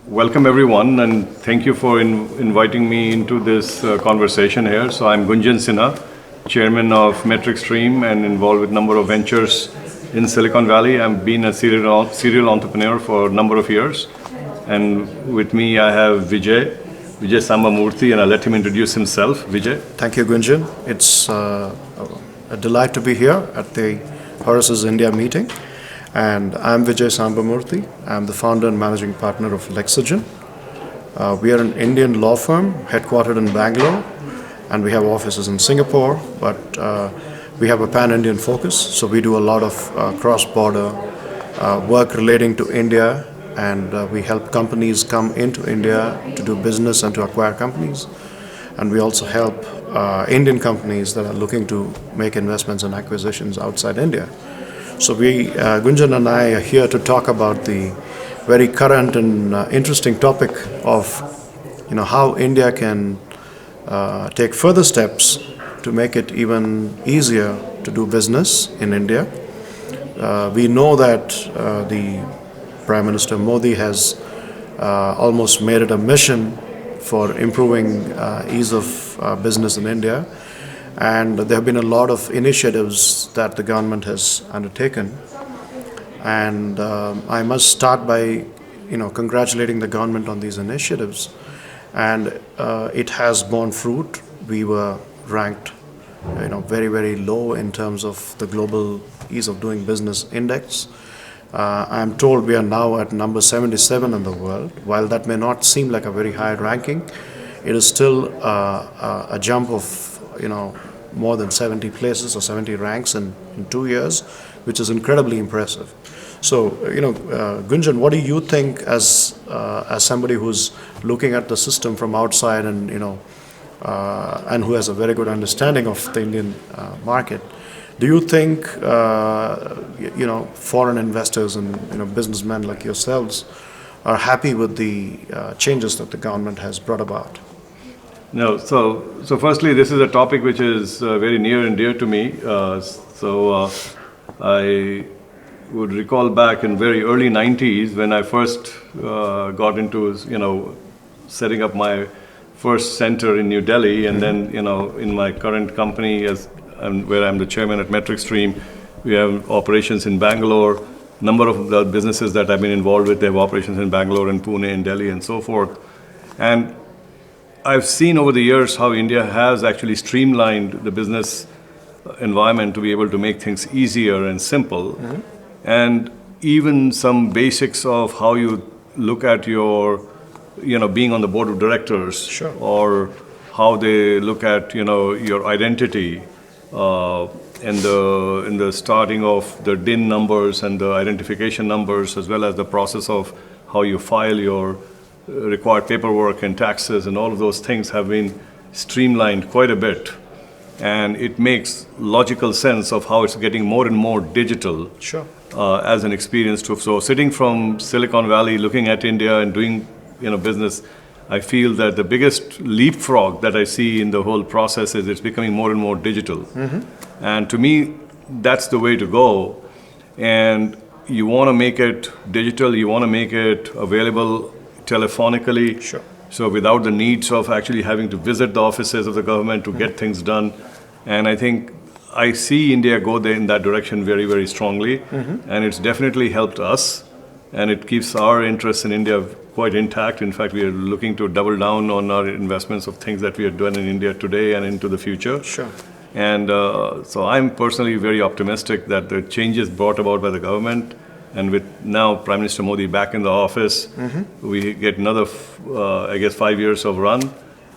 Welcome everyone, and thank you for inviting me into this conversation here. So I'm Gunjan Sinha, chairman of MetricStream and involved with a number of ventures in Silicon Valley. I've been a serial entrepreneur for a number of years. And with me I have Vijay Sambamurthi, and I'll let him introduce himself. Vijay. Thank you, Gunjan. It's a delight to be here at the Horasis India meeting. And I'm Vijay Sambamurthi. I'm the founder and managing partner of Lexigen. We are an Indian law firm headquartered in Bangalore, and we have offices in Singapore, but we have a pan-Indian focus. So we do a lot of cross-border work relating to India, and we help companies come into India to do business and to acquire companies. And we also help Indian companies that are looking to make investments and acquisitions outside India. So Gunjan and I are here to talk about the very current and interesting topic of, how India can take further steps to make it even easier to do business in India. We know that the Prime Minister Modi has almost made it a mission for improving ease of business in India. And there have been a lot of initiatives that the government has undertaken. And I must start by, congratulating the government on these initiatives. And it has borne fruit. We were ranked, very, very low in terms of the global ease of doing business index. I'm told we are now at number 77 in the world. While that may not seem like a very high ranking, it is still a jump of, more than 70 places or 70 ranks in 2 years, which is incredibly impressive. So, Gunjan, what do you think as somebody who's looking at the system from outside and, and who has a very good understanding of the Indian market? Do you think, foreign investors and, businessmen like yourselves are happy with the changes that the government has brought about? No, so firstly, this is a topic which is very near and dear to me. I would recall back in very early 90s when I first got into, setting up my first center in New Delhi, and then, in my current company, where I'm the chairman at MetricStream, we have operations in Bangalore. Number of the businesses that I've been involved with, they have operations in Bangalore and Pune and Delhi and so forth. And I've seen over the years how India has actually streamlined the business environment to be able to make things easier and simple. Mm-hmm. And even some basics of how you look at your, being on the board of directors. Sure. Or how they look at, your identity in the starting of the DIN numbers and the identification numbers, as well as the process of how you file your required paperwork and taxes, and all of those things have been streamlined quite a bit. And it makes logical sense of how it's getting more and more digital. Sure. As an experience too. So sitting from Silicon Valley, looking at India and doing, business, I feel that the biggest leapfrog that I see in the whole process is it's becoming more and more digital. Mm-hmm. And to me, that's the way to go. And you want to make it digital, you want to make it available telephonically. Sure. So without the needs of actually having to visit the offices of the government to get things done. And I think I see India go there in that direction very, very strongly. Mm-hmm. And it's definitely helped us. And it keeps our interests in India quite intact. In fact, we are looking to double down on our investments of things that we are doing in India today and into the future. Sure. And so I'm personally very optimistic that the changes brought about by the government, and with now Prime Minister Modi back in the office, mm-hmm. we get another, 5 years of run.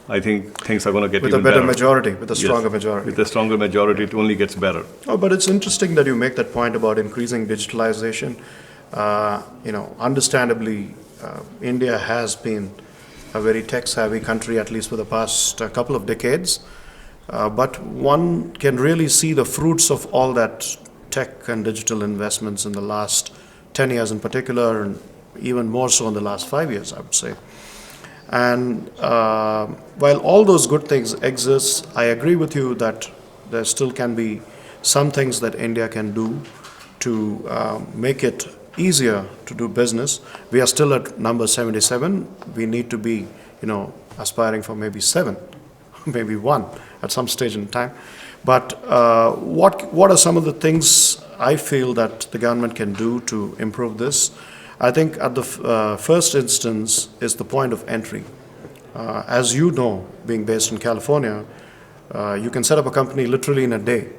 I think things are going to get even better. With a better majority, with a stronger majority. With a stronger majority, it only gets better. Oh, but it's interesting that you make that point about increasing digitalization. Understandably, India has been a very tech-savvy country, at least for the past couple of decades. But one can really see the fruits of all that tech and digital investments in the last 10 years in particular, and even more so in the last 5 years, I would say. And while all those good things exist, I agree with you that there still can be some things that India can do to make it easier to do business. We are still at number 77. We need to be, aspiring for maybe 7, maybe 1 at some stage in time. But what are some of the things I feel that the government can do to improve this? I think at the first instance is the point of entry. As you know, being based in California, you can set up a company literally in a day,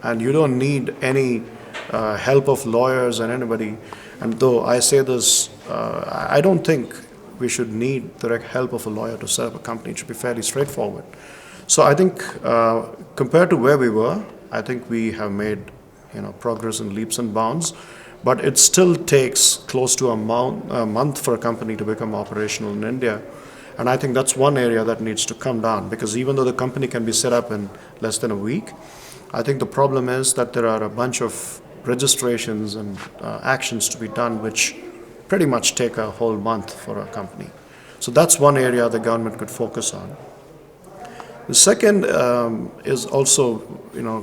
and you don't need any help of lawyers and anybody. And though I say this, I don't think we should need the help of a lawyer to set up a company. It should be fairly straightforward. So I think compared to where we were, I think we have made progress in leaps and bounds. But it still takes close to a month for a company to become operational in India. And I think that's one area that needs to come down, because even though the company can be set up in less than a week, I think the problem is that there are a bunch of registrations and actions to be done which pretty much take a whole month for a company. So that's one area the government could focus on. The second is also,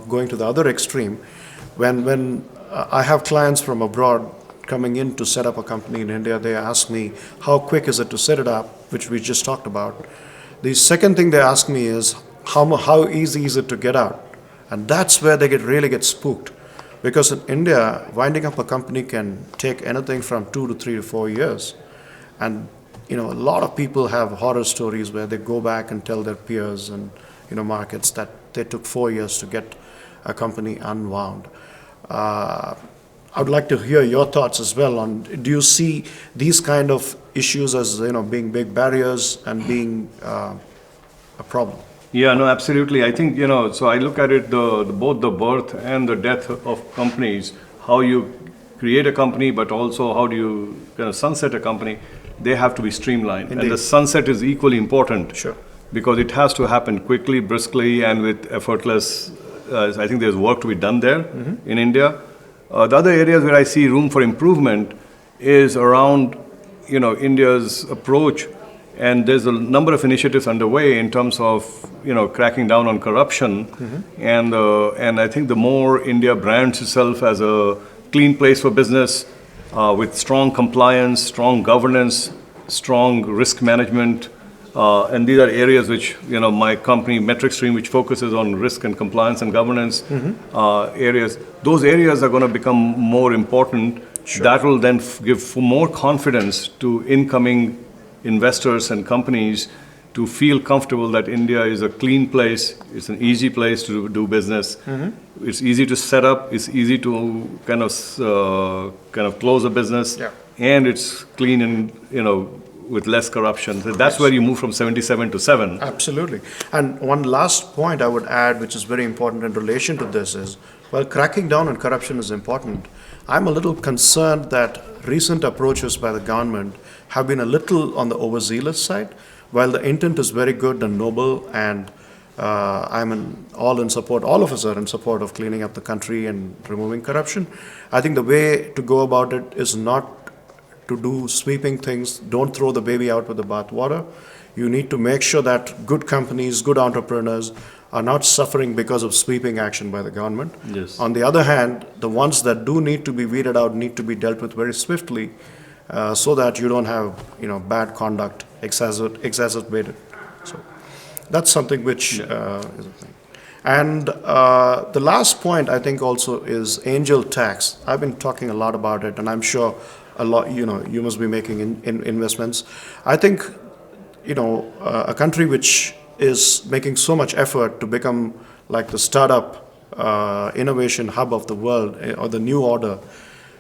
going to the other extreme. When I have clients from abroad coming in to set up a company in India, they ask me, how quick is it to set it up, which we just talked about. The second thing they ask me is, how easy is it to get out? And that's where they really get spooked. Because in India, winding up a company can take anything from 2 to 3 to 4 years. And a lot of people have horror stories where they go back and tell their peers and markets that they took 4 years to get a company unwound. I would like to hear your thoughts as well on, do you see these kind of issues as being big barriers and being a problem? Yeah, no, absolutely. I think, so I look at it, both the birth and the death of companies, how you create a company, but also how do you kind of sunset a company, they have to be streamlined. Indeed. And the sunset is equally important. Sure. Because it has to happen quickly, briskly, and with effortless. I think there's work to be done there in India. The other areas where I see room for improvement is around, India's approach. And there's a number of initiatives underway in terms of, cracking down on corruption. And I think the more India brands itself as a clean place for business, with strong compliance, strong governance, strong risk management, and these are areas which, my company, Metric Stream, which focuses on risk and compliance and governance areas, those areas are going to become more important. Sure. That will then give more confidence to incoming investors and companies to feel comfortable that India is a clean place, it's an easy place to do business, it's easy to set up, it's easy to kind of close a business, and it's clean and, with less corruption. So that's where you move from 77 to 7. Absolutely. And one last point I would add, which is very important in relation to this is, while cracking down on corruption is important, I'm a little concerned that recent approaches by the government have been a little on the overzealous side. While the intent is very good and noble, and all of us are in support of cleaning up the country and removing corruption, I think the way to go about it is not to do sweeping things. Don't throw the baby out with the bathwater. You need to make sure that good companies, good entrepreneurs are not suffering because of sweeping action by the government. Yes. On the other hand, the ones that do need to be weeded out need to be dealt with very swiftly, so that you don't have bad conduct exacerbated. So that's something which is a thing. And the last point I think also is angel tax. I've been talking a lot about it, and I'm sure a lot you must be making investments. I think a country which is making so much effort to become like the startup innovation hub of the world, or the new order,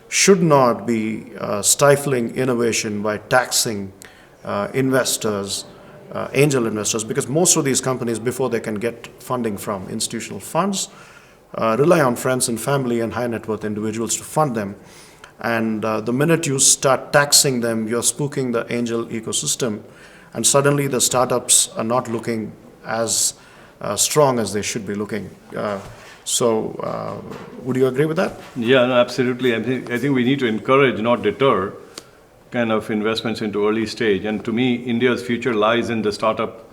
should not be stifling innovation by taxing investors, angel investors, because most of these companies, before they can get funding from institutional funds, rely on friends and family and high net worth individuals to fund them. And the minute you start taxing them, you're spooking the angel ecosystem, and suddenly the startups are not looking as strong as they should be looking. So would you agree with that? Yeah, no, absolutely. I think we need to encourage, not deter, kind of investments into early stage. And to me, India's future lies in the startup,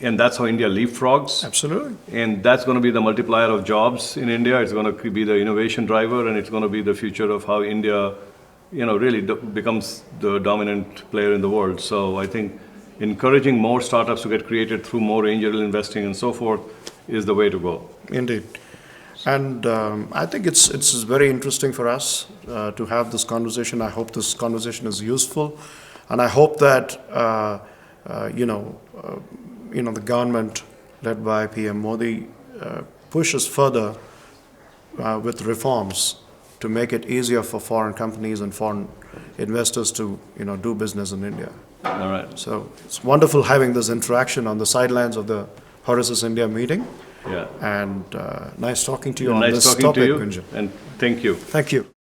and that's how India leapfrogs. Absolutely. And that's going to be the multiplier of jobs in India. It's going to be the innovation driver, and it's going to be the future of how India really becomes the dominant player in the world. So I think encouraging more startups to get created through more angel investing and so forth is the way to go. Indeed. And I think it's very interesting for us to have this conversation. I hope this conversation is useful, and I hope that the government led by PM Modi pushes further with reforms to make it easier for foreign companies and foreign investors to do business in India. All right. So it's wonderful having this interaction on the sidelines of the Horasis India meeting. Yeah. And nice talking to you on Nice this talking topic, to you, Gunjan. and thank you. Thank you.